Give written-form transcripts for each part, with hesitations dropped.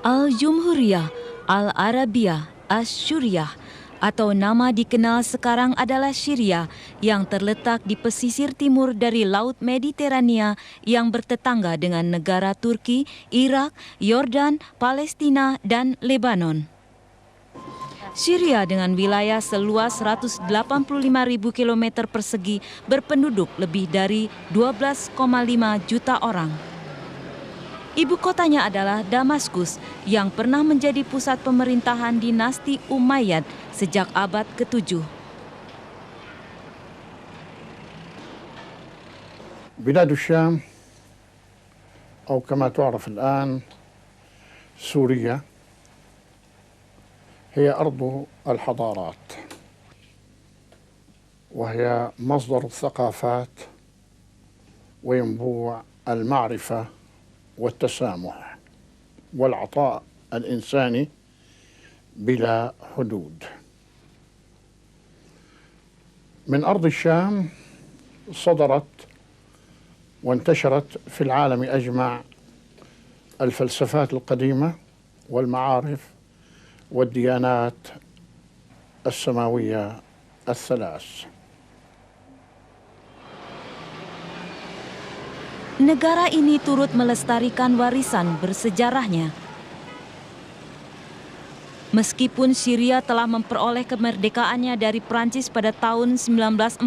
Al-Jumhuriyah Al-Arabiyah Asy-Syuriah atau nama dikenal sekarang adalah Syria yang terletak di pesisir timur dari Laut Mediterania yang bertetangga dengan negara Turki, Irak, Yordan, Palestina, dan Lebanon. Syria dengan wilayah seluas 185.000 km persegi berpenduduk lebih dari 12,5 juta orang. Ibu kotanya adalah Damaskus yang pernah menjadi pusat pemerintahan dinasti Umayyad sejak abad ke-7. بلاد الشام أو كما تعرف الآن سوريا هي أرض الحضارات وهي مصدر الثقافات وينبوع المعرفة والتسامح والعطاء الإنساني بلا حدود. من أرض الشام صدرت وانتشرت في العالم أجمع الفلسفات القديمة والمعارف والديانات السماوية الثلاث. Negara ini turut melestarikan warisan bersejarahnya. Meskipun Syria telah memperoleh kemerdekaannya dari Prancis pada tahun 1946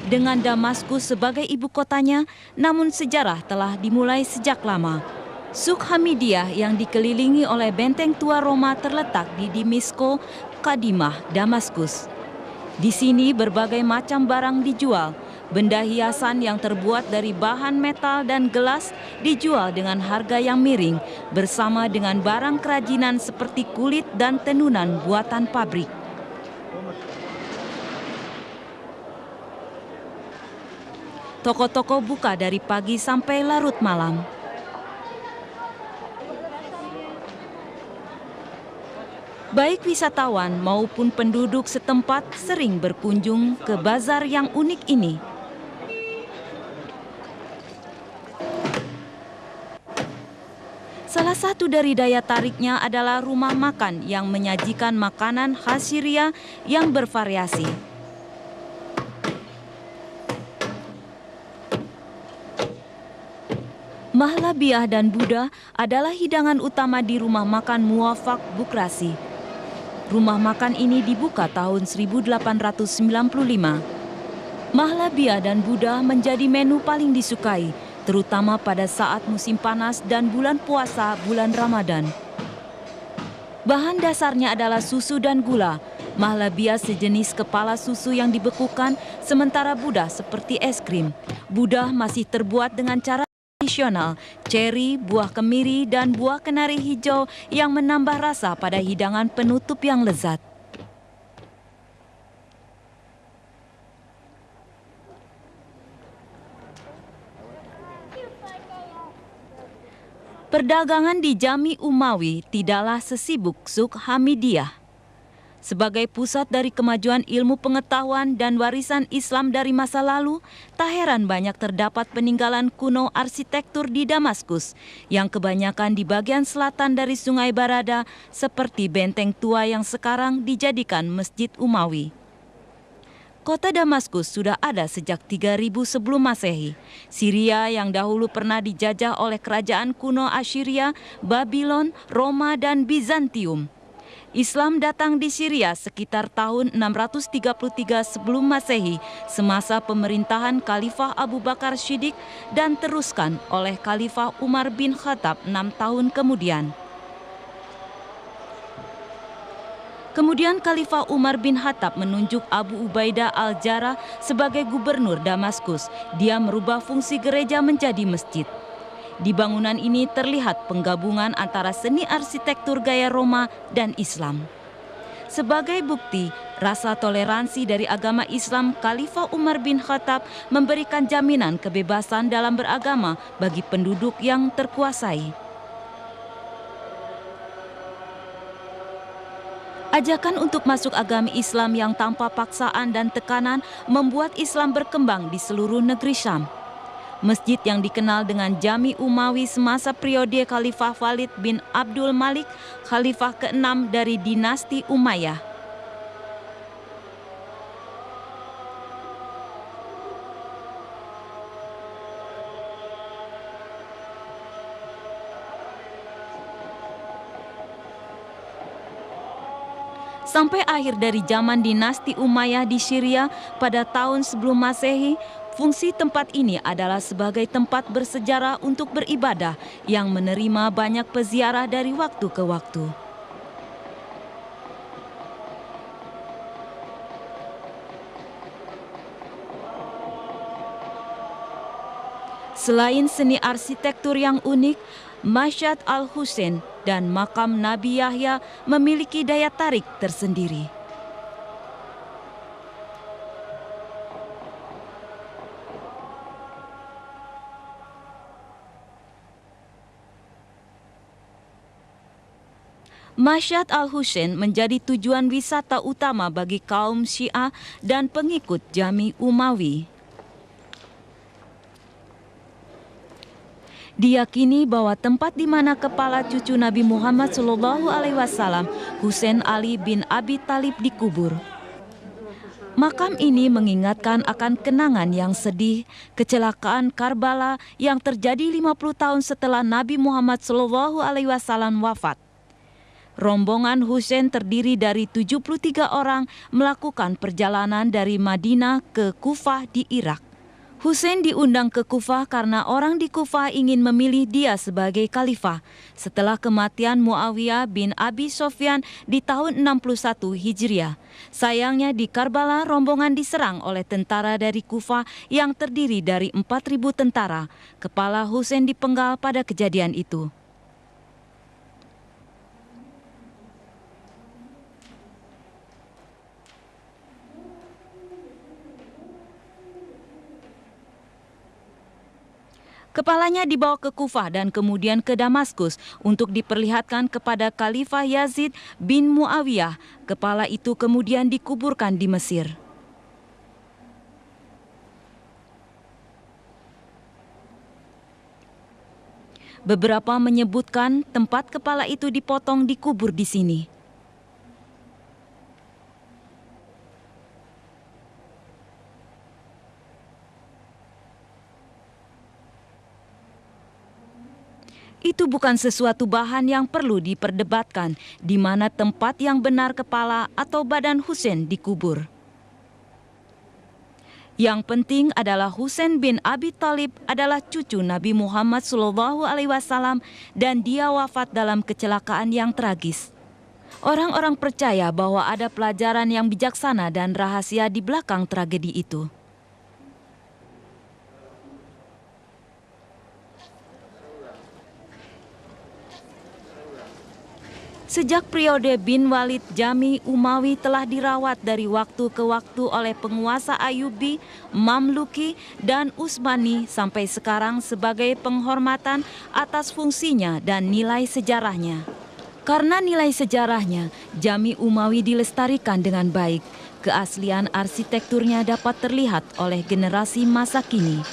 dengan Damaskus sebagai ibu kotanya, namun sejarah telah dimulai sejak lama. Suk Hamidiyah yang dikelilingi oleh benteng tua Roma terletak di Dimisko, Kadimah, Damaskus. Di sini berbagai macam barang dijual. Benda hiasan yang terbuat dari bahan metal dan gelas dijual dengan harga yang miring bersama dengan barang kerajinan seperti kulit dan tenunan buatan pabrik. Toko-toko buka dari pagi sampai larut malam. Baik wisatawan maupun penduduk setempat sering berkunjung ke bazar yang unik ini. Salah satu dari daya tariknya adalah rumah makan yang menyajikan makanan khas Syria yang bervariasi. Mahlabiyah dan Buddha adalah hidangan utama di rumah makan Muwafaq Bukrasi. Rumah makan ini dibuka tahun 1895. Mahlabiyah dan Buddha menjadi menu paling disukai, terutama pada saat musim panas dan bulan puasa bulan Ramadan. Bahan dasarnya adalah susu dan gula. Mahlabiyah sejenis kepala susu yang dibekukan, sementara Buddha seperti es krim. Buddha masih terbuat dengan cara tradisional, ceri, buah kemiri, dan buah kenari hijau yang menambah rasa pada hidangan penutup yang lezat. Perdagangan di Jami Umawi tidaklah sesibuk Suk Hamidiyah. Sebagai pusat dari kemajuan ilmu pengetahuan dan warisan Islam dari masa lalu, tak heran banyak terdapat peninggalan kuno arsitektur di Damaskus, yang kebanyakan di bagian selatan dari Sungai Barada, seperti benteng tua yang sekarang dijadikan Masjid Umawi. Kota Damaskus sudah ada sejak 3000 sebelum Masehi. Syria yang dahulu pernah dijajah oleh kerajaan kuno Assyria, Babylon, Roma, dan Bizantium. Islam datang di Syria sekitar tahun 633 sebelum Masehi, semasa pemerintahan Khalifah Abu Bakar Shiddiq dan teruskan oleh Khalifah Umar bin Khattab 6 tahun kemudian. Kemudian Khalifah Umar bin Khattab menunjuk Abu Ubaidah al-Jarrah sebagai gubernur Damaskus. Dia merubah fungsi gereja menjadi masjid. Di bangunan ini terlihat penggabungan antara seni arsitektur gaya Roma dan Islam. Sebagai bukti rasa toleransi dari agama Islam, Khalifah Umar bin Khattab memberikan jaminan kebebasan dalam beragama bagi penduduk yang terkuasai. Ajakan untuk masuk agama Islam yang tanpa paksaan dan tekanan membuat Islam berkembang di seluruh negeri Syam. Masjid yang dikenal dengan Jami Umawi semasa periode Khalifah Walid bin Abdul Malik, Khalifah ke-6 dari dinasti Umayyah. Sampai akhir dari zaman dinasti Umayyah di Syria pada tahun sebelum Masehi, fungsi tempat ini adalah sebagai tempat bersejarah untuk beribadah yang menerima banyak peziarah dari waktu ke waktu. Selain seni arsitektur yang unik, Mashhad Al-Husain dan makam Nabi Yahya memiliki daya tarik tersendiri. Mashhad Al-Husain menjadi tujuan wisata utama bagi kaum Syiah dan pengikut Jami Umawi. Diyakini bahwa tempat di mana kepala cucu Nabi Muhammad SAW, Husain Ali bin Abi Thalib dikubur. Makam ini mengingatkan akan kenangan yang sedih, kecelakaan Karbala yang terjadi 50 tahun setelah Nabi Muhammad SAW wafat. Rombongan Husain terdiri dari 73 orang melakukan perjalanan dari Madinah ke Kufah di Irak. Husain diundang ke Kufah karena orang di Kufah ingin memilih dia sebagai khalifah setelah kematian Muawiyah bin Abi Sofyan di tahun 61 Hijriah. Sayangnya di Karbala rombongan diserang oleh tentara dari Kufah yang terdiri dari 4.000 tentara. Kepala Husain dipenggal pada kejadian itu. Kepalanya dibawa ke Kufah dan kemudian ke Damaskus untuk diperlihatkan kepada Khalifah Yazid bin Muawiyah. Kepala itu kemudian dikuburkan di Mesir. Beberapa menyebutkan tempat kepala itu dipotong dikubur di sini. Itu bukan sesuatu bahan yang perlu diperdebatkan, di mana tempat yang benar kepala atau badan Husain dikubur. Yang penting adalah Husain bin Abi Thalib adalah cucu Nabi Muhammad SAW dan dia wafat dalam kecelakaan yang tragis. Orang-orang percaya bahwa ada pelajaran yang bijaksana dan rahasia di belakang tragedi itu. Sejak periode bin Walid, Jami Umawi telah dirawat dari waktu ke waktu oleh penguasa Ayyubi, Mamluki, dan Utsmani sampai sekarang sebagai penghormatan atas fungsinya dan nilai sejarahnya. Karena nilai sejarahnya, Jami Umawi dilestarikan dengan baik. Keaslian arsitekturnya dapat terlihat oleh generasi masa kini.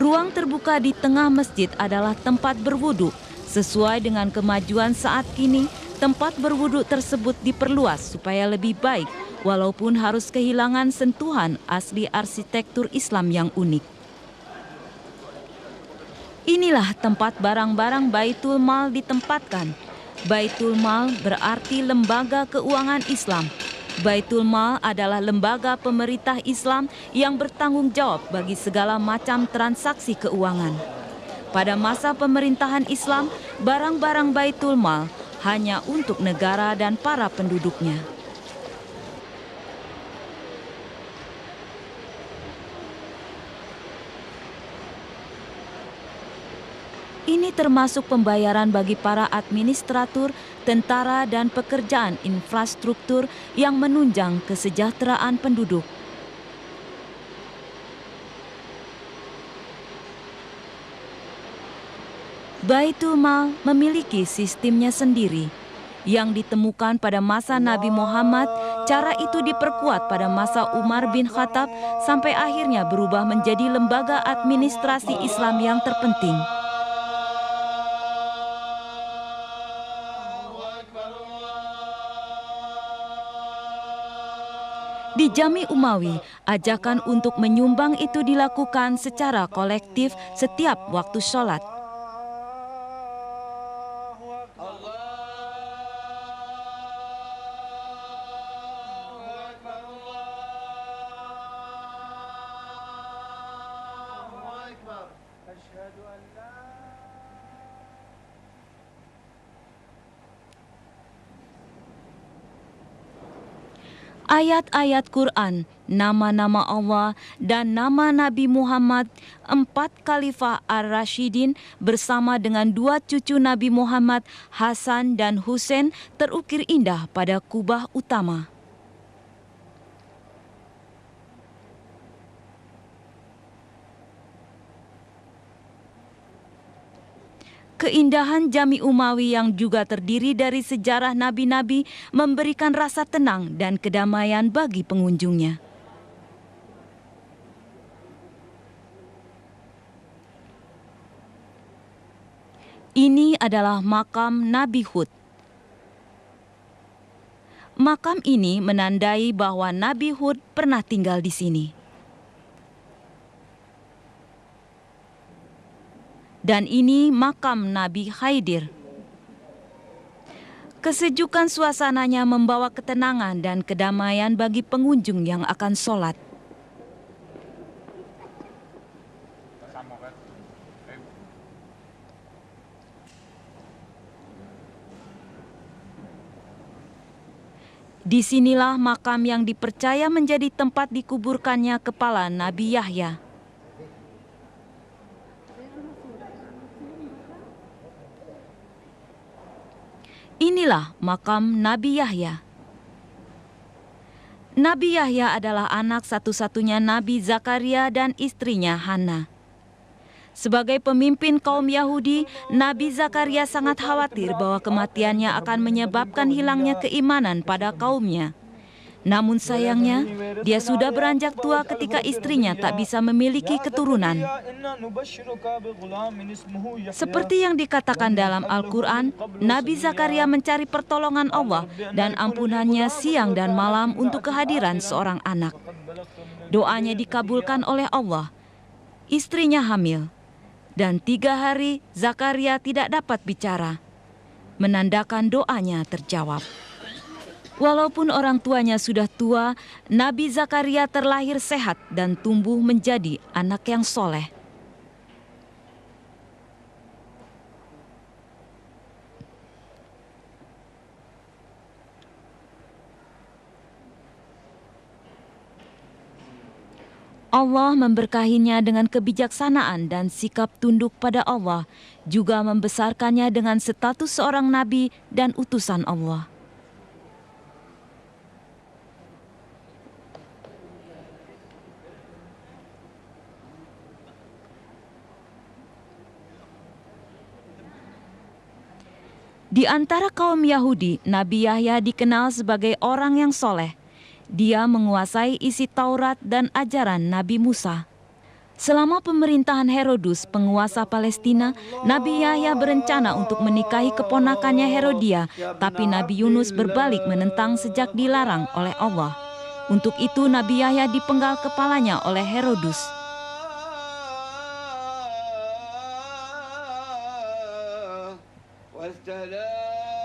Ruang terbuka di tengah masjid adalah tempat berwudu. Sesuai dengan kemajuan saat kini, tempat berwudu tersebut diperluas supaya lebih baik, walaupun harus kehilangan sentuhan asli arsitektur Islam yang unik. Inilah tempat barang-barang Baitul Mal ditempatkan. Baitul Mal berarti lembaga keuangan Islam. Baitul Mal adalah lembaga pemerintah Islam yang bertanggung jawab bagi segala macam transaksi keuangan. Pada masa pemerintahan Islam, barang-barang Baitul Mal hanya untuk negara dan para penduduknya. Ini termasuk pembayaran bagi para administratur, tentara, dan pekerjaan infrastruktur yang menunjang kesejahteraan penduduk. Baitul Mal memiliki sistemnya sendiri yang ditemukan pada masa Nabi Muhammad Cara itu diperkuat pada masa Umar bin Khattab sampai akhirnya berubah menjadi lembaga administrasi Islam yang terpenting. Di Jami Umawi, ajakan untuk menyumbang itu dilakukan secara kolektif setiap waktu sholat. Ayat-ayat Quran, nama-nama Allah, dan nama Nabi Muhammad, 4 Khalifah Ar-Rasyidin bersama dengan 2 cucu Nabi Muhammad, Hasan dan Husain, terukir indah pada kubah utama. Keindahan Jami Umawi yang juga terdiri dari sejarah nabi-nabi memberikan rasa tenang dan kedamaian bagi pengunjungnya. Ini adalah makam Nabi Hud. Makam ini menandai bahwa Nabi Hud pernah tinggal di sini. Dan ini makam Nabi Khidir. Kesejukan suasananya membawa ketenangan dan kedamaian bagi pengunjung yang akan sholat. Disinilah makam yang dipercaya menjadi tempat dikuburkannya kepala Nabi Yahya. Inilah makam Nabi Yahya. Nabi Yahya adalah anak satu-satunya Nabi Zakaria dan istrinya Hana. Sebagai pemimpin kaum Yahudi, Nabi Zakaria sangat khawatir bahwa kematiannya akan menyebabkan hilangnya keimanan pada kaumnya. Namun sayangnya, dia sudah beranjak tua ketika istrinya tak bisa memiliki keturunan. Seperti yang dikatakan dalam Al-Quran, Nabi Zakaria mencari pertolongan Allah dan ampunannya siang dan malam untuk kehadiran seorang anak. Doanya dikabulkan oleh Allah. Istrinya hamil. Dan 3 hari Zakaria tidak dapat bicara, menandakan doanya terjawab. Walaupun orang tuanya sudah tua, Nabi Zakaria terlahir sehat dan tumbuh menjadi anak yang soleh. Allah memberkahinya dengan kebijaksanaan dan sikap tunduk pada Allah, juga membesarkannya dengan status seorang nabi dan utusan Allah. Di antara kaum Yahudi, Nabi Yahya dikenal sebagai orang yang soleh. Dia menguasai isi Taurat dan ajaran Nabi Musa. Selama pemerintahan Herodus, penguasa Palestina, Nabi Yahya berencana untuk menikahi keponakannya Herodia, tapi Nabi Yunus berbalik menentang sejak dilarang oleh Allah. Untuk itu Nabi Yahya dipenggal kepalanya oleh Herodus.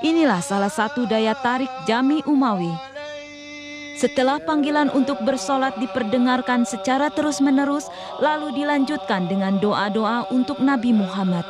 Inilah salah satu daya tarik Jami Umawi. Setelah panggilan untuk bersolat diperdengarkan secara terus-menerus, lalu dilanjutkan dengan doa-doa untuk Nabi Muhammad.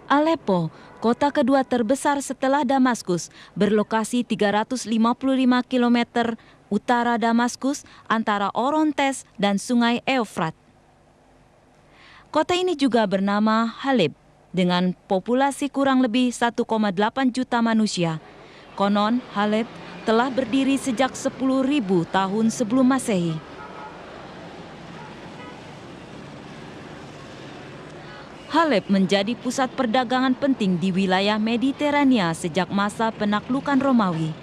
Aleppo, kota kedua terbesar setelah Damaskus, berlokasi 355 km utara Damaskus antara Orontes dan Sungai Eufrat. Kota ini juga bernama Haleb, dengan populasi kurang lebih 1,8 juta manusia. Konon, Haleb telah berdiri sejak 10.000 tahun sebelum Masehi. Haleb menjadi pusat perdagangan penting di wilayah Mediterania sejak masa penaklukan Romawi.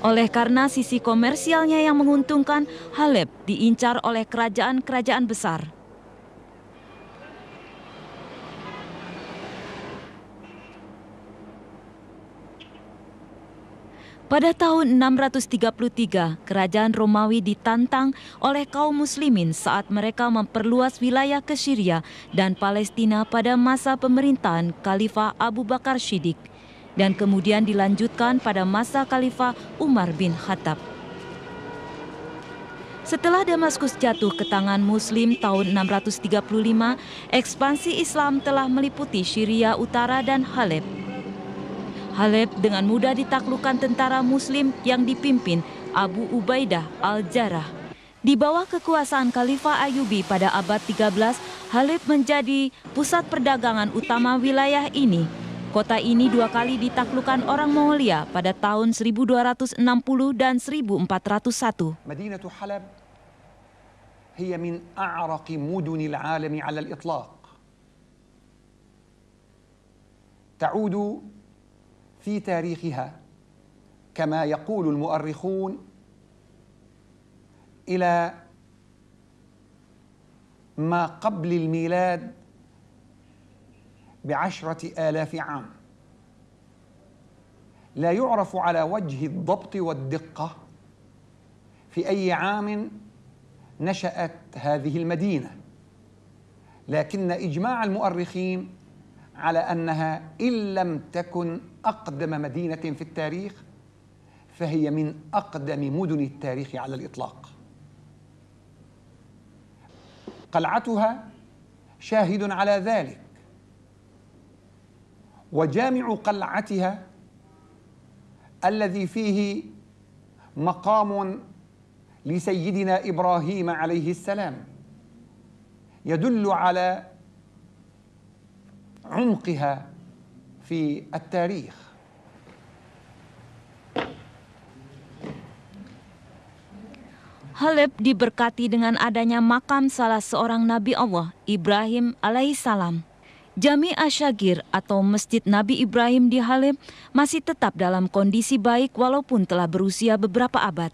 Oleh karena sisi komersialnya yang menguntungkan, Haleb diincar oleh kerajaan-kerajaan besar. Pada tahun 633, kerajaan Romawi ditantang oleh kaum muslimin saat mereka memperluas wilayah ke Syria dan Palestina pada masa pemerintahan Khalifah Abu Bakar Shiddiq dan kemudian dilanjutkan pada masa Khalifah Umar bin Khattab. Setelah Damaskus jatuh ke tangan Muslim tahun 635, ekspansi Islam telah meliputi Syria Utara dan Haleb. Haleb dengan mudah ditaklukkan tentara Muslim yang dipimpin Abu Ubaidah al-Jarrah. Di bawah kekuasaan Khalifah Ayyubi pada abad 13, Haleb menjadi pusat perdagangan utama wilayah ini. Kota ini 2 kali ditaklukkan orang Mongolia pada tahun 1260 dan 1401. مدينة حلب هي من أعرق مدن العالم على الإطلاق. تعود في تاريخها كما يقول المؤرخون إلى ما قبل الميلاد ب10,000 عام. لا يعرف على وجه الضبط والدقة في أي عام نشأت هذه المدينة، لكن إجماع المؤرخين على أنها إن لم تكن أقدم مدينة في التاريخ فهي من أقدم مدن التاريخ على الإطلاق. قلعتها شاهد على ذلك، وجامع قلعتها الذي فيه مقام لسيدنا إبراهيم عليه السلام يدل على عمقها في التاريخ. Haleb diberkati dengan adanya makam salah seorang Nabi Allah, Ibrahim alaihissalam. Jami Asyagir atau Masjid Nabi Ibrahim di Haleb masih tetap dalam kondisi baik walaupun telah berusia beberapa abad.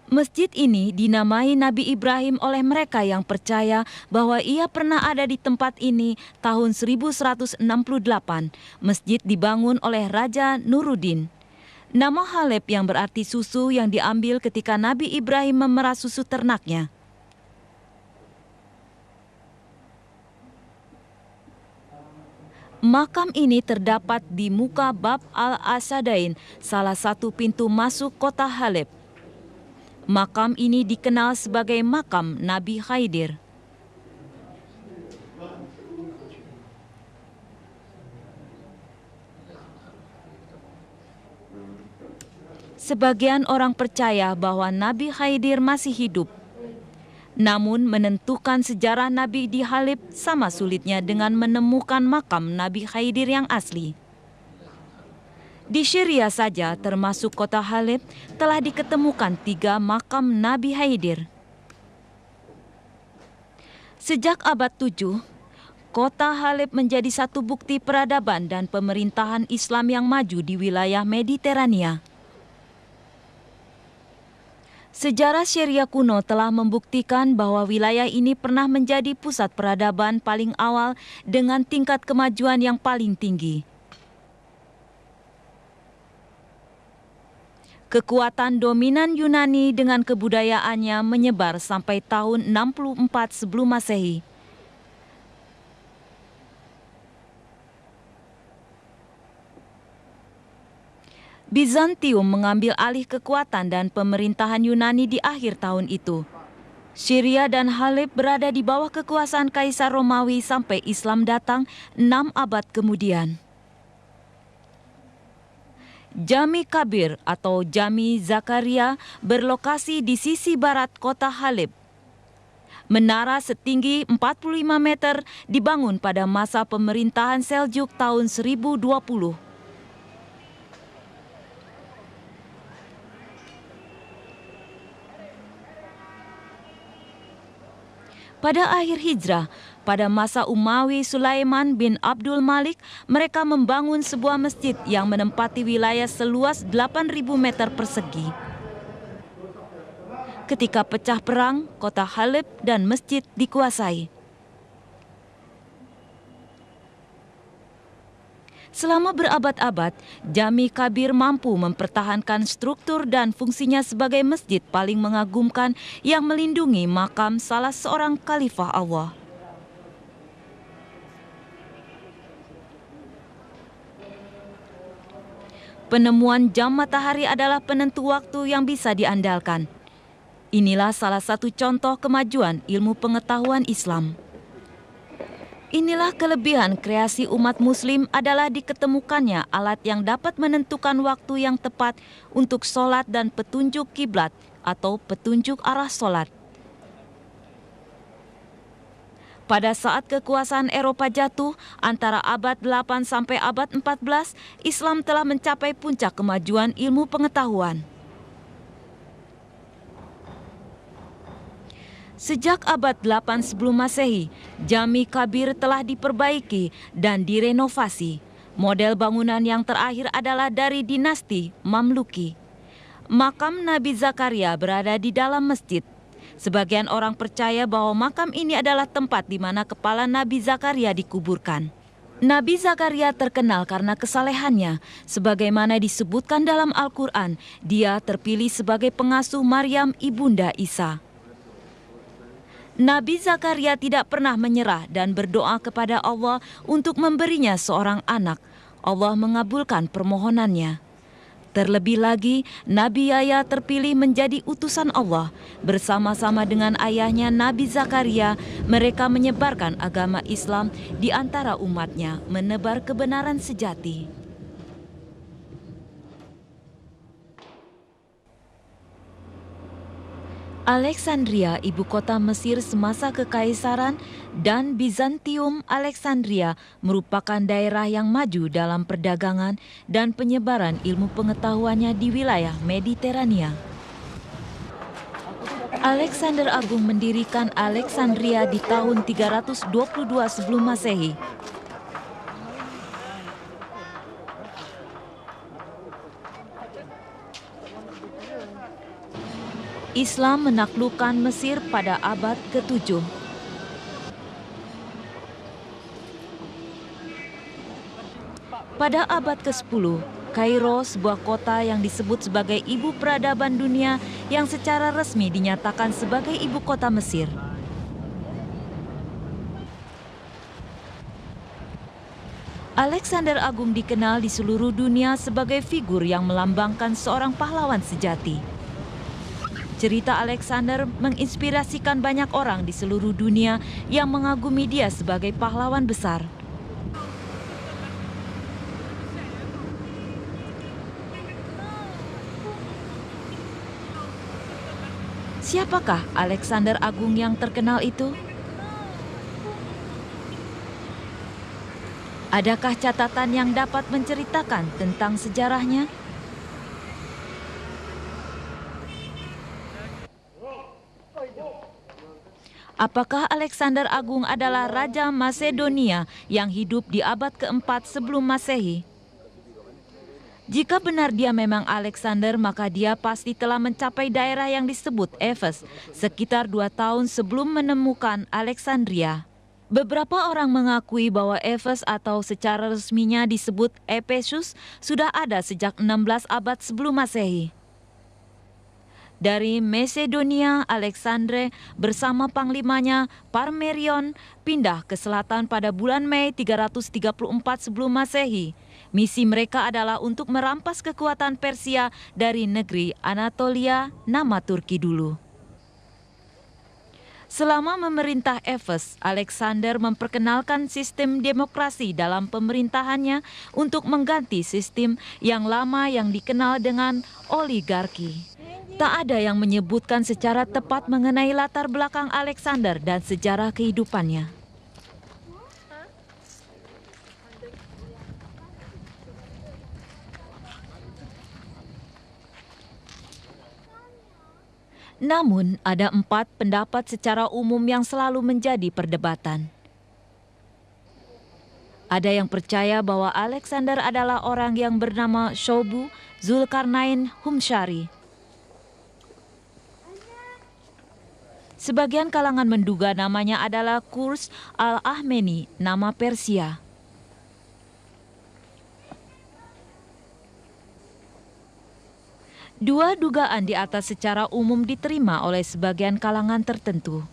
Masjid ini dinamai Nabi Ibrahim oleh mereka yang percaya bahwa ia pernah ada di tempat ini tahun 1168. Masjid dibangun oleh Raja Nuruddin. Nama Haleb yang berarti susu yang diambil ketika Nabi Ibrahim memerah susu ternaknya. Makam ini terdapat di muka Bab al-Asadain, salah satu pintu masuk kota Haleb. Makam ini dikenal sebagai makam Nabi Khidir. Sebagian orang percaya bahwa Nabi Khidir masih hidup. Namun menentukan sejarah Nabi di Haleb sama sulitnya dengan menemukan makam Nabi Khidir yang asli. Di Syria saja, termasuk kota Haleb, telah diketemukan 3 makam Nabi Khidir. Sejak abad 7, kota Haleb menjadi satu bukti peradaban dan pemerintahan Islam yang maju di wilayah Mediterania. Sejarah Syria kuno telah membuktikan bahwa wilayah ini pernah menjadi pusat peradaban paling awal dengan tingkat kemajuan yang paling tinggi. Kekuatan dominan Yunani dengan kebudayaannya menyebar sampai tahun 64 sebelum Masehi. Bizantium mengambil alih kekuatan dan pemerintahan Yunani di akhir tahun itu. Syria dan Haleb berada di bawah kekuasaan Kaisar Romawi sampai Islam datang 6 abad kemudian. Jami Kabir atau Jami Zakaria berlokasi di sisi barat kota Haleb. Menara setinggi 45 meter dibangun pada masa pemerintahan Seljuk tahun 1020. Pada akhir hijrah, pada masa Umawi Sulaiman bin Abdul Malik, mereka membangun sebuah masjid yang menempati wilayah seluas 8.000 meter persegi. Ketika pecah perang, kota Haleb dan masjid dikuasai. Selama berabad-abad, Jami Kabir mampu mempertahankan struktur dan fungsinya sebagai masjid paling mengagumkan yang melindungi makam salah seorang khalifah Allah. Penemuan jam matahari adalah penentu waktu yang bisa diandalkan. Inilah salah satu contoh kemajuan ilmu pengetahuan Islam. Inilah kelebihan kreasi umat muslim adalah diketemukannya alat yang dapat menentukan waktu yang tepat untuk sholat dan petunjuk kiblat atau petunjuk arah sholat. Pada saat kekuasaan Eropa jatuh, antara abad 8 sampai abad 14, Islam telah mencapai puncak kemajuan ilmu pengetahuan. Sejak abad 8 sebelum Masehi, Jami Kabir telah diperbaiki dan direnovasi. Model bangunan yang terakhir adalah dari dinasti Mamluki. Makam Nabi Zakaria berada di dalam masjid. Sebagian orang percaya bahwa makam ini adalah tempat di mana kepala Nabi Zakaria dikuburkan. Nabi Zakaria terkenal karena kesalehannya. Sebagaimana disebutkan dalam Al-Quran, dia terpilih sebagai pengasuh Maryam ibunda Isa. Nabi Zakaria tidak pernah menyerah dan berdoa kepada Allah untuk memberinya seorang anak. Allah mengabulkan permohonannya. Terlebih lagi, Nabi Yahya terpilih menjadi utusan Allah. Bersama-sama dengan ayahnya Nabi Zakaria, mereka menyebarkan agama Islam di antara umatnya, menebar kebenaran sejati. Alexandria, ibu kota Mesir semasa Kekaisaran, dan Bizantium Alexandria merupakan daerah yang maju dalam perdagangan dan penyebaran ilmu pengetahuannya di wilayah Mediterania. Alexander Agung mendirikan Alexandria di tahun 322 sebelum Masehi. Islam menaklukkan Mesir pada abad ke-7. Pada abad ke-10, Kairo, sebuah kota yang disebut sebagai ibu peradaban dunia yang secara resmi dinyatakan sebagai ibu kota Mesir. Alexander Agung dikenal di seluruh dunia sebagai figur yang melambangkan seorang pahlawan sejati. Cerita Alexander menginspirasikan banyak orang di seluruh dunia yang mengagumi dia sebagai pahlawan besar. Siapakah Alexander Agung yang terkenal itu? Adakah catatan yang dapat menceritakan tentang sejarahnya? Apakah Alexander Agung adalah Raja Masedonia yang hidup di abad ke-4 sebelum Masehi? Jika benar dia memang Alexander, maka dia pasti telah mencapai daerah yang disebut Efes sekitar 2 tahun sebelum menemukan Alexandria. Beberapa orang mengakui bahwa Efes atau secara resminya disebut Ephesus sudah ada sejak 16 abad sebelum Masehi. Dari Masedonia, Alexandre bersama panglimanya Parmenion pindah ke selatan pada bulan Mei 334 sebelum Masehi. Misi mereka adalah untuk merampas kekuatan Persia dari negeri Anatolia, nama Turki dulu. Selama memerintah Efes, Alexander memperkenalkan sistem demokrasi dalam pemerintahannya untuk mengganti sistem yang lama yang dikenal dengan oligarki. Tak ada yang menyebutkan secara tepat mengenai latar belakang Alexander dan sejarah kehidupannya. Namun, ada 4 pendapat secara umum yang selalu menjadi perdebatan. Ada yang percaya bahwa Alexander adalah orang yang bernama Shobu Zulkarnain Humshari. Sebagian kalangan menduga namanya adalah Kurs al-Ahmeni, nama Persia. Dua dugaan di atas secara umum diterima oleh sebagian kalangan tertentu.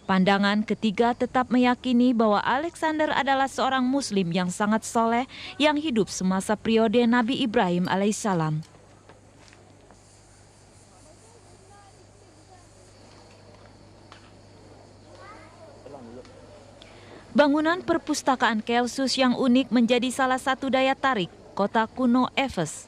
Pandangan ketiga tetap meyakini bahwa Alexander adalah seorang Muslim yang sangat soleh yang hidup semasa periode Nabi Ibrahim alaihissalam. Bangunan perpustakaan Kelsus yang unik menjadi salah satu daya tarik kota kuno Efes.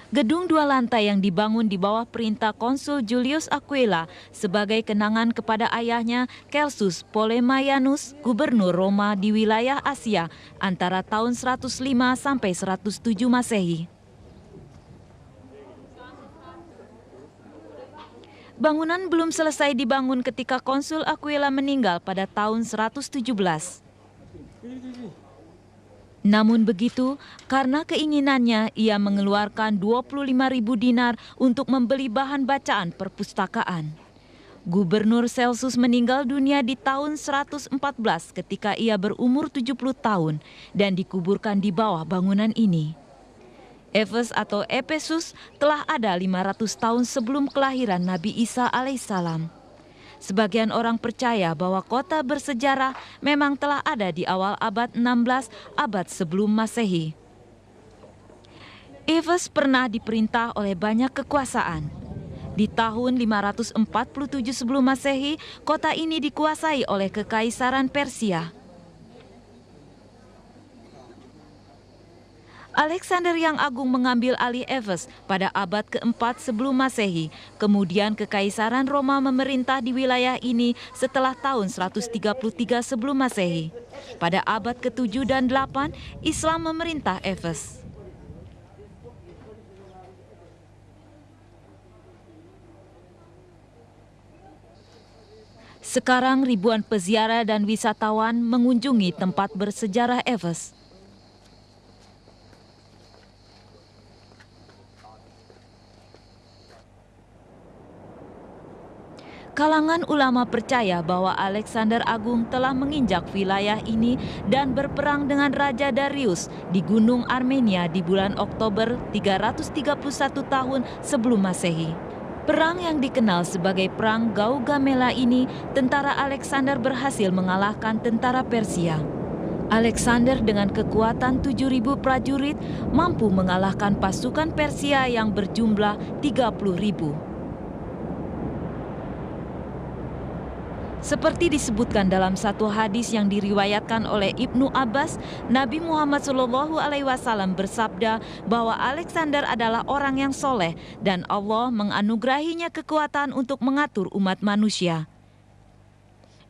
Gedung 2 lantai yang dibangun di bawah perintah Konsul Julius Aquila sebagai kenangan kepada ayahnya Kelsus Ptolemaianus, gubernur Roma di wilayah Asia antara tahun 105 sampai 107 Masehi. Bangunan belum selesai dibangun ketika Konsul Aquila meninggal pada tahun 117. Namun begitu, karena keinginannya, ia mengeluarkan 25.000 dinar untuk membeli bahan bacaan perpustakaan. Gubernur Celsus meninggal dunia di tahun 114 ketika ia berumur 70 tahun dan dikuburkan di bawah bangunan ini. Efes atau Epesus telah ada 500 tahun sebelum kelahiran Nabi Isa alaihissalam. Sebagian orang percaya bahwa kota bersejarah memang telah ada di awal abad 16, abad sebelum Masehi. Efes pernah diperintah oleh banyak kekuasaan. Di tahun 547 sebelum Masehi, kota ini dikuasai oleh Kekaisaran Persia. Alexander yang Agung mengambil alih Efes pada abad ke-4 sebelum Masehi. Kemudian Kekaisaran Roma memerintah di wilayah ini setelah tahun 133 sebelum Masehi. Pada abad ke-7 dan 8, Islam memerintah Efes. Sekarang ribuan peziarah dan wisatawan mengunjungi tempat bersejarah Efes. Kalangan ulama percaya bahwa Alexander Agung telah menginjak wilayah ini dan berperang dengan Raja Darius di Gunung Armenia di bulan Oktober 331 tahun sebelum Masehi. Perang yang dikenal sebagai Perang Gaugamela ini, tentara Alexander berhasil mengalahkan tentara Persia. Alexander dengan kekuatan 7.000 prajurit mampu mengalahkan pasukan Persia yang berjumlah 30.000. Seperti disebutkan dalam satu hadis yang diriwayatkan oleh Ibnu Abbas, Nabi Muhammad SAW bersabda bahwa Alexander adalah orang yang soleh dan Allah menganugerahinya kekuatan untuk mengatur umat manusia.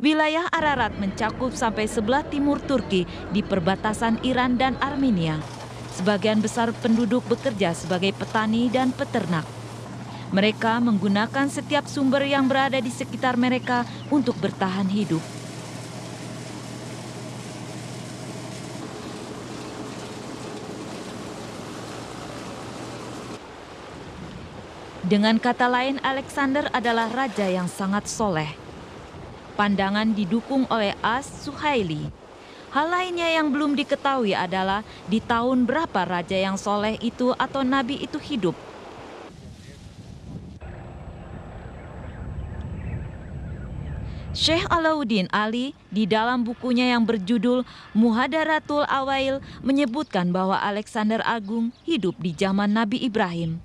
Wilayah Ararat mencakup sampai sebelah timur Turki di perbatasan Iran dan Armenia. Sebagian besar penduduk bekerja sebagai petani dan peternak. Mereka menggunakan setiap sumber yang berada di sekitar mereka untuk bertahan hidup. Dengan kata lain, Alexander adalah raja yang sangat soleh. Pandangan didukung oleh As-Suhaili. Hal lainnya yang belum diketahui adalah di tahun berapa raja yang soleh itu atau nabi itu hidup. Syekh Alauddin Ali di dalam bukunya yang berjudul Muhadaratul Awail menyebutkan bahwa Alexander Agung hidup di zaman Nabi Ibrahim.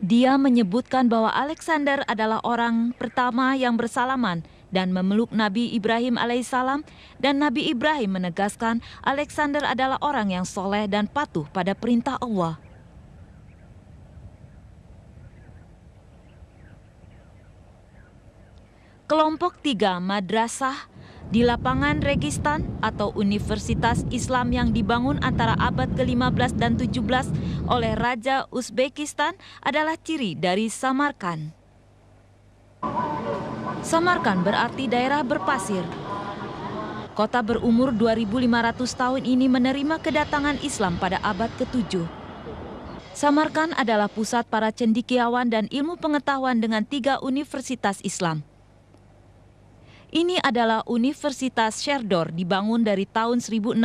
Dia menyebutkan bahwa Alexander adalah orang pertama yang bersalaman dan memeluk Nabi Ibrahim alaihissalam, dan Nabi Ibrahim menegaskan Alexander adalah orang yang soleh dan patuh pada perintah Allah. Kelompok 3 madrasah di lapangan Registan atau Universitas Islam yang dibangun antara abad ke-15 dan 17 oleh Raja Uzbekistan adalah ciri dari Samarkand. Samarkand berarti daerah berpasir. Kota berumur 2500 tahun ini menerima kedatangan Islam pada abad ke-7. Samarkand adalah pusat para cendekiawan dan ilmu pengetahuan dengan 3 universitas Islam. Ini adalah Universitas Sherdor, dibangun dari tahun 1619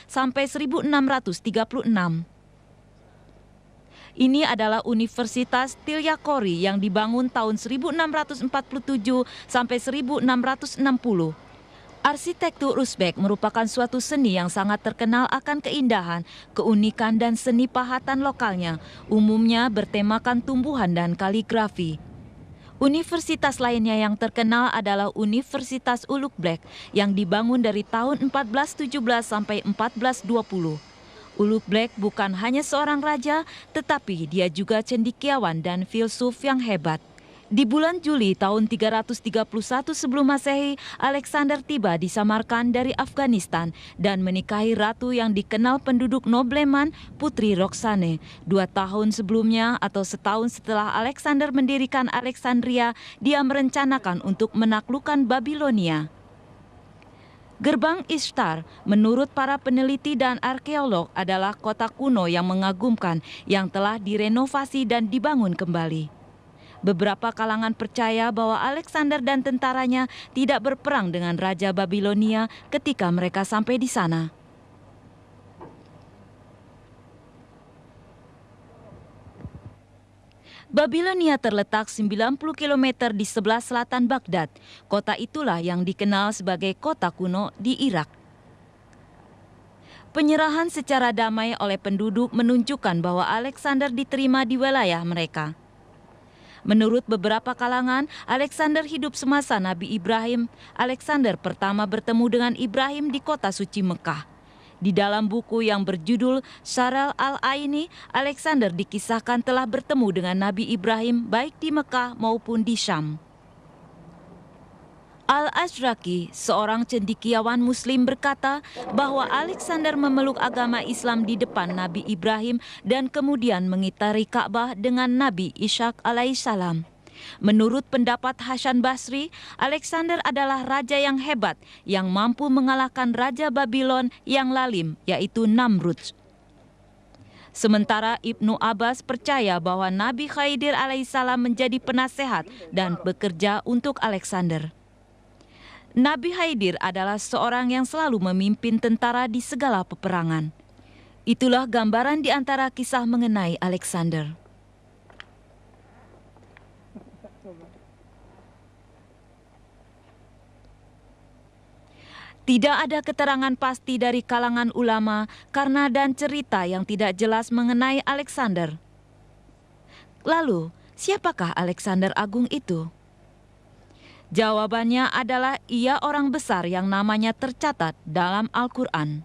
sampai 1636. Ini adalah Universitas Tilyakori yang dibangun tahun 1647 sampai 1660. Arsitektur Uzbek merupakan suatu seni yang sangat terkenal akan keindahan, keunikan dan seni pahatan lokalnya, umumnya bertemakan tumbuhan dan kaligrafi. Universitas lainnya yang terkenal adalah Universitas Ulugh yang dibangun dari tahun 1417 sampai 1420. Ulugh bukan hanya seorang raja, tetapi dia juga cendekiawan dan filsuf yang hebat. Di bulan Juli tahun 331 sebelum Masehi, Alexander tiba di Samarkand dari Afghanistan dan menikahi ratu yang dikenal penduduk Nobleman, Putri Roxane. 2 tahun sebelumnya atau setahun setelah Alexander mendirikan Alexandria, dia merencanakan untuk menaklukkan Babilonia. Gerbang Ishtar, menurut para peneliti dan arkeolog, adalah kota kuno yang mengagumkan yang telah direnovasi dan dibangun kembali. Beberapa kalangan percaya bahwa Alexander dan tentaranya tidak berperang dengan Raja Babilonia ketika mereka sampai di sana. Babilonia terletak 90 km di sebelah selatan Baghdad. Kota itulah yang dikenal sebagai kota kuno di Irak. Penyerahan secara damai oleh penduduk menunjukkan bahwa Alexander diterima di wilayah mereka. Menurut beberapa kalangan, Alexander hidup semasa Nabi Ibrahim. Alexander pertama bertemu dengan Ibrahim di kota suci Mekah. Di dalam buku yang berjudul Syarah al-Aini, Alexander dikisahkan telah bertemu dengan Nabi Ibrahim baik di Mekah maupun di Syam. Al-Azraqi, seorang cendekiawan Muslim, berkata bahwa Alexander memeluk agama Islam di depan Nabi Ibrahim dan kemudian mengitari Ka'bah dengan Nabi Ishak alaihissalam. Menurut pendapat Hasan Basri, Alexander adalah raja yang hebat yang mampu mengalahkan Raja Babylon yang lalim, yaitu Namrud. Sementara Ibnu Abbas percaya bahwa Nabi Khidir alaihissalam menjadi penasehat dan bekerja untuk Alexander. Nabi Khidir adalah seorang yang selalu memimpin tentara di segala peperangan. Itulah gambaran di antara kisah mengenai Alexander. Tidak ada keterangan pasti dari kalangan ulama karena dan cerita yang tidak jelas mengenai Alexander. Lalu, siapakah Alexander Agung itu? Jawabannya adalah ia orang besar yang namanya tercatat dalam Al-Quran.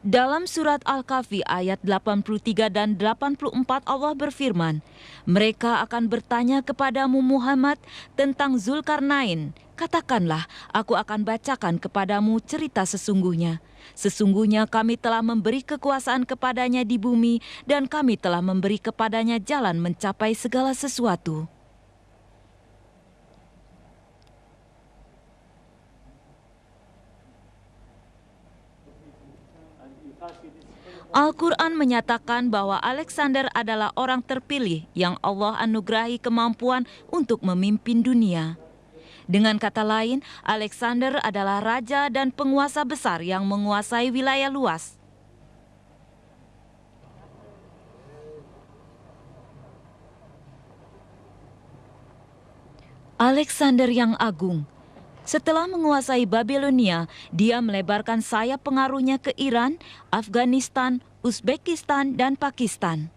Dalam surat Al-Kahfi ayat 83 dan 84 Allah berfirman, "Mereka akan bertanya kepadamu Muhammad tentang Zulkarnain. Katakanlah, aku akan bacakan kepadamu cerita sesungguhnya. Sesungguhnya kami telah memberi kekuasaan kepadanya di bumi dan kami telah memberi kepadanya jalan mencapai segala sesuatu." Al-Quran menyatakan bahwa Alexander adalah orang terpilih yang Allah anugerahi kemampuan untuk memimpin dunia. Dengan kata lain, Alexander adalah raja dan penguasa besar yang menguasai wilayah luas. Alexander yang agung, Setelah menguasai Babilonia, dia melebarkan sayap pengaruhnya ke Iran, Afghanistan, Uzbekistan, dan Pakistan.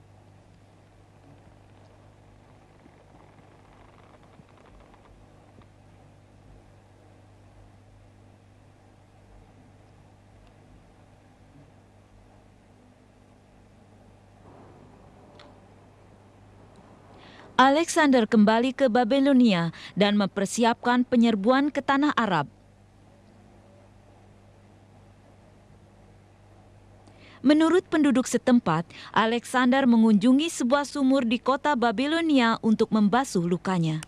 Alexander kembali ke Babilonia dan mempersiapkan penyerbuan ke tanah Arab. Menurut penduduk setempat, Alexander mengunjungi sebuah sumur di kota Babilonia untuk membasuh lukanya.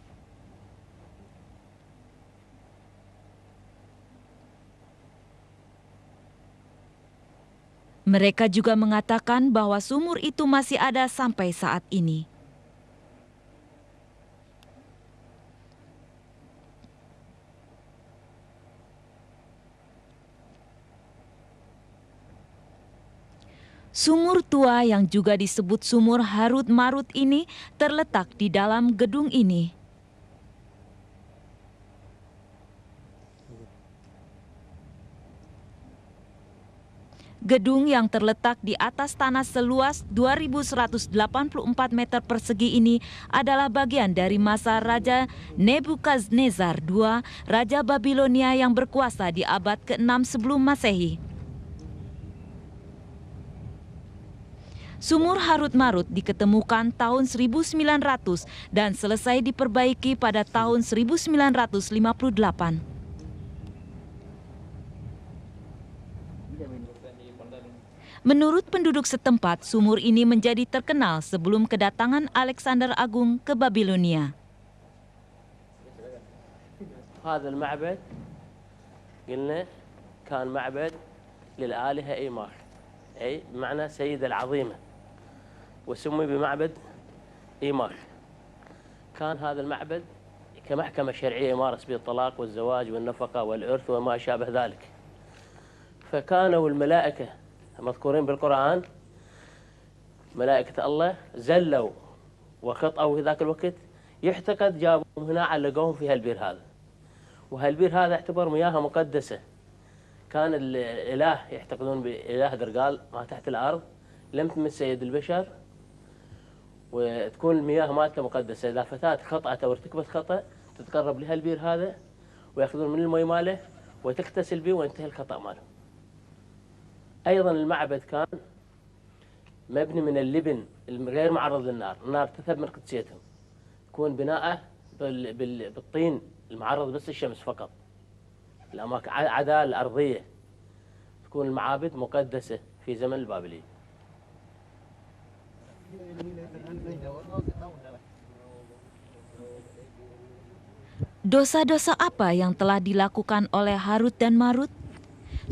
Mereka juga mengatakan bahwa sumur itu masih ada sampai saat ini. Sumur tua yang juga disebut sumur Harut Marut ini terletak di dalam gedung ini. Gedung yang terletak di atas tanah seluas 2.184 meter persegi ini adalah bagian dari masa Raja Nebukadnezar II, Raja Babilonia yang berkuasa di abad ke-6 sebelum Masehi. Sumur Harut Marut diketemukan tahun 1900 dan selesai diperbaiki pada tahun 1958. Menurut penduduk setempat, sumur ini menjadi terkenal sebelum kedatangan Alexander Agung ke Babilonia. هذا المعبد قلنا كان معبد للآلهة إيمار أي بمعنى سيدة العظيمة وسمي بمعبد إيمار. كان هذا المعبد كمحكمة شرعية يمارس به الطلاق والزواج والنفقة والإرث وما شابه ذلك. فكانوا الملائكة مذكورين بالقرآن ملائكة الله زلوا وخطأوا في ذاك الوقت يعتقد جابهم هنا علقوهم في هالبير هذا. وهالبير هذا يعتبر مياه مقدسة. كان الإله يعتقدون بإله درقال ما تحت الأرض لم تمس يد البشر وتكون المياه مالته مقدسة. إذا فتاة خطأت أو ارتكبت خطأ تتقرب لها البير هذا ويأخذون من المي ماله وتغتسل به وينتهي الخطأ ماله. أيضا المعبد كان مبني من اللبن غير معرض للنار، النار تذهب من قدسيتهم. يكون بناءه بالطين المعرض بس الشمس فقط. الأماكن عدا الأرضية تكون المعابد مقدسة في زمن البابليين. Dosa-dosa apa yang telah dilakukan oleh Harut dan Marut?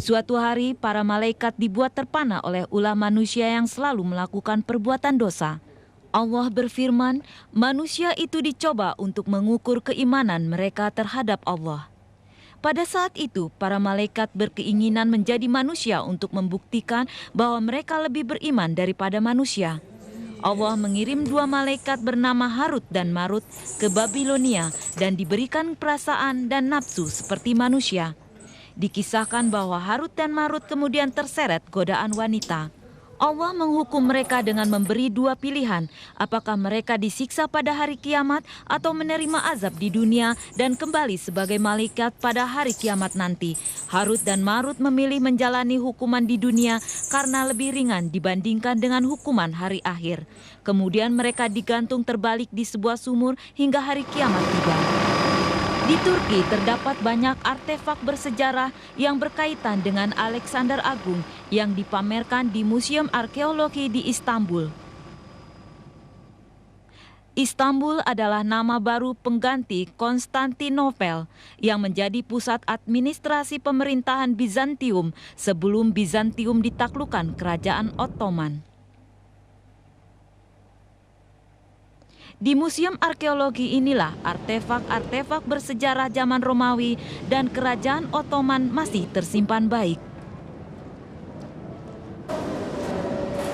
Suatu hari, para malaikat dibuat terpana oleh ulah manusia yang selalu melakukan perbuatan dosa. Allah berfirman, manusia itu dicoba untuk mengukur keimanan mereka terhadap Allah. Pada saat itu, para malaikat berkeinginan menjadi manusia untuk membuktikan bahwa mereka lebih beriman daripada manusia. Allah mengirim 2 malaikat bernama Harut dan Marut ke Babilonia dan diberikan perasaan dan nafsu seperti manusia. Dikisahkan bahwa Harut dan Marut kemudian terseret godaan wanita. Allah menghukum mereka dengan memberi 2 pilihan, apakah mereka disiksa pada hari kiamat atau menerima azab di dunia dan kembali sebagai malaikat pada hari kiamat nanti. Harut dan Marut memilih menjalani hukuman di dunia karena lebih ringan dibandingkan dengan hukuman hari akhir. Kemudian mereka digantung terbalik di sebuah sumur hingga hari kiamat tiba. Di Turki terdapat banyak artefak bersejarah yang berkaitan dengan Alexander Agung yang dipamerkan di Museum Arkeologi di Istanbul. Istanbul adalah nama baru pengganti Konstantinopel yang menjadi pusat administrasi pemerintahan Bizantium sebelum Bizantium ditaklukkan Kerajaan Ottoman. Di Museum Arkeologi inilah artefak-artefak bersejarah zaman Romawi dan Kerajaan Ottoman masih tersimpan baik.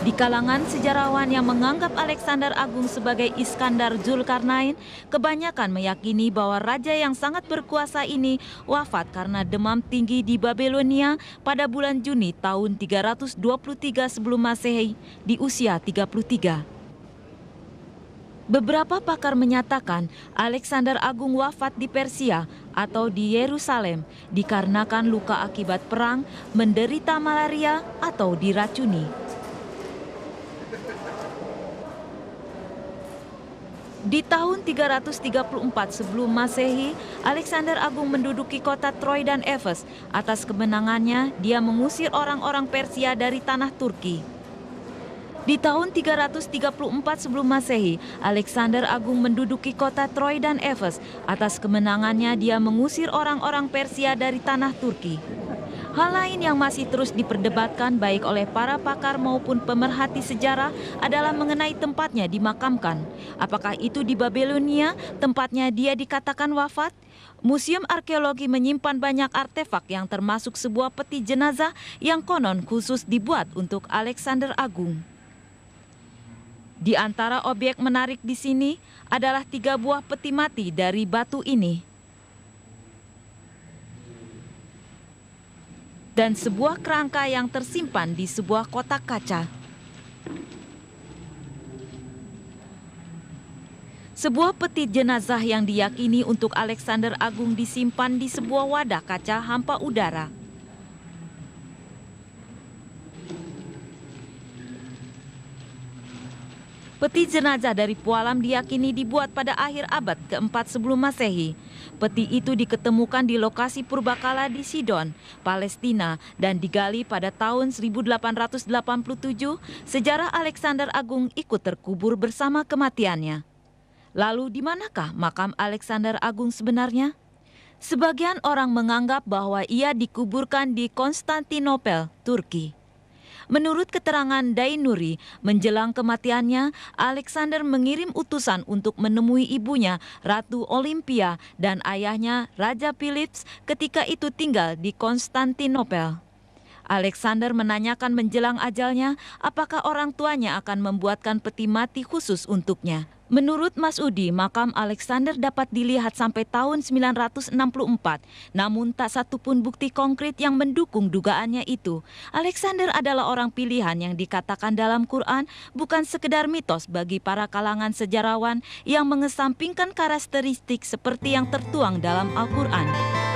Di kalangan sejarawan yang menganggap Alexander Agung sebagai Iskandar Zulkarnain, kebanyakan meyakini bahwa raja yang sangat berkuasa ini wafat karena demam tinggi di Babilonia pada bulan Juni tahun 323 sebelum Masehi di usia 33. Beberapa pakar menyatakan Alexander Agung wafat di Persia atau di Yerusalem dikarenakan luka akibat perang, menderita malaria, atau diracuni. Di tahun 334 sebelum Masehi, Alexander Agung menduduki kota Troy dan Efes. Atas kemenangannya, dia mengusir orang-orang Persia dari tanah Turki. Di tahun 334 sebelum Masehi, Alexander Agung menduduki kota Troy dan Efes. Atas kemenangannya, dia mengusir orang-orang Persia dari tanah Turki. Hal lain yang masih terus diperdebatkan baik oleh para pakar maupun pemerhati sejarah adalah mengenai tempatnya dimakamkan. Apakah itu di Babilonia, tempatnya dia dikatakan wafat? Museum Arkeologi menyimpan banyak artefak yang termasuk sebuah peti jenazah yang konon khusus dibuat untuk Alexander Agung. Di antara objek menarik di sini adalah 3 buah peti mati dari batu ini. Dan sebuah kerangka yang tersimpan di sebuah kotak kaca. Sebuah peti jenazah yang diyakini untuk Alexander Agung disimpan di sebuah wadah kaca hampa udara. Peti jenazah dari Pualam diyakini dibuat pada akhir abad ke-4 sebelum Masehi. Peti itu diketemukan di lokasi purbakala di Sidon, Palestina, dan digali pada tahun 1887. Sejarah Alexander Agung ikut terkubur bersama kematiannya. Lalu di manakah makam Alexander Agung sebenarnya? Sebagian orang menganggap bahwa ia dikuburkan di Konstantinopel, Turki. Menurut keterangan Dainuri, menjelang kematiannya, Alexander mengirim utusan untuk menemui ibunya, Ratu Olimpia, dan ayahnya, Raja Philips, ketika itu tinggal di Konstantinopel. Alexander menanyakan menjelang ajalnya, apakah orang tuanya akan membuatkan peti mati khusus untuknya. Menurut Masudi, makam Alexander dapat dilihat sampai tahun 964, namun tak satupun bukti konkret yang mendukung dugaannya itu. Alexander adalah orang pilihan yang dikatakan dalam Quran, bukan sekedar mitos bagi para kalangan sejarawan yang mengesampingkan karakteristik seperti yang tertuang dalam Al-Quran.